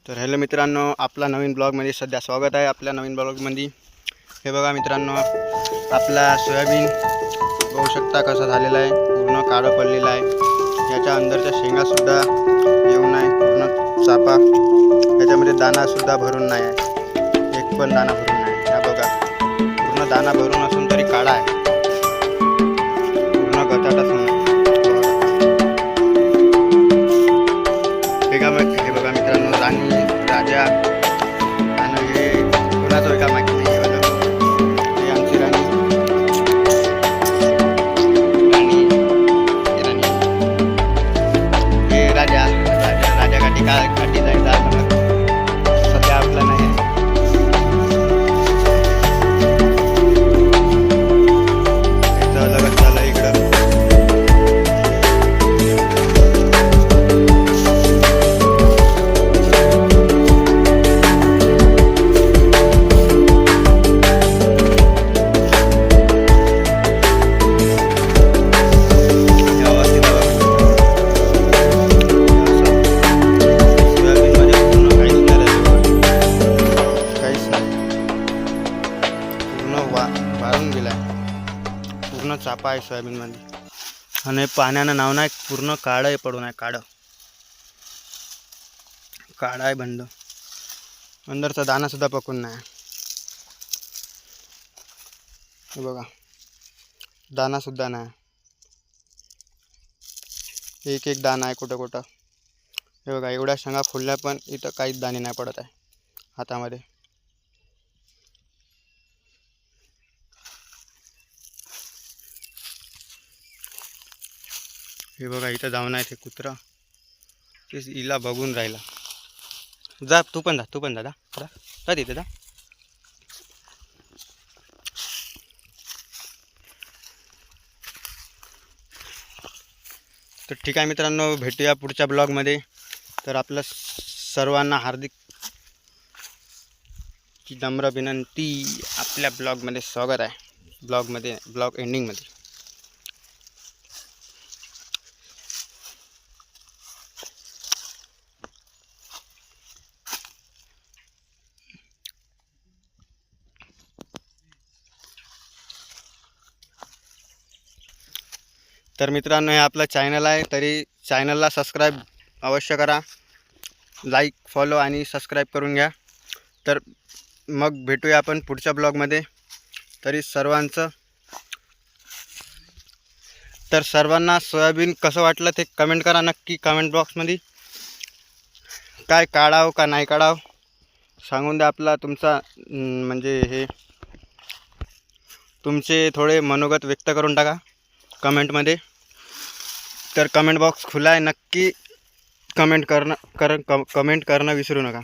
तर हॅलो मित्रांनो, आपला नवीन ब्लॉगमध्ये सध्या स्वागत आहे. आपल्या नवीन ब्लॉगमध्ये हे बघा मित्रांनो, आपला सोयाबीन बघू शकता कसा झालेला आहे. पूर्ण काळं पडलेला आहे. याच्या अंदरच्या शेंगासुद्धा येऊन आहे. पूर्ण चापा याच्यामध्ये दाणासुद्धा भरून नाही आहे. एक पण दाणा भरून नाही. हा बघा, पूर्ण दाणा भरून असून तरी काळा आहे. पूर्ण गचाट असून हे बघा मित्रांनो, राणी राजा आणि हे कोणाचं एका माहिती नाही. हे बघा, हे आमची राणी हे राजा गाठी गाठी जायचा सध्या आपला नाही आहे. लगत झालं इकडं. वाळून गेला आहे. पूर्ण चापा आहे सोयाबीनमध्ये आणि पाण्यानं नाव नाही. पूर्ण काळं पडून आहे. काळं आहे बंड. अंदरचा दाणासुद्धा पकून नाही. हे बघा, दाणासुद्धा नाही. एक एक दाणा आहे कुठं कुठं. हे बघा, एवढ्या शेंगा फुलल्या पण इथं काहीच दाणे नाही पडत आहे हातामध्ये. हे बघा, इथं जाऊन आहे ते कुत्रा, तेच हिला बघून राहिला. जा तू पण दादा जा तिथे जा. तर ठीक आहे मित्रांनो, भेटूया पुढच्या ब्लॉगमध्ये. तर आपलं सर्वांना हार्दिक नम्र विनंती, आपल्या ब्लॉगमध्ये स्वागत आहे. ब्लॉग एंडिंगमध्ये. तर मित्रांनो, हे आपलं चॅनल आहे, तरी चॅनलला सबस्क्राईब अवश्य करा. लाईक, फॉलो आणि सबस्क्राईब करून घ्या. तर मग भेटूया आपण पुढच्या ब्लॉगमध्ये. तरी सर्वांना सोयाबीन कसं वाटलं ते कमेंट करा नक्की कमेंट बॉक्समध्ये. काय काढावं का नाही काढावं सांगून द्या. आपला तुमचा म्हणजे हे तुमचे थोडे मनोगत व्यक्त करून टाका कमेंटमध्ये. तर कमेंट बॉक्स खुला आहे. नक्की कमेंट करणं विसरू नका.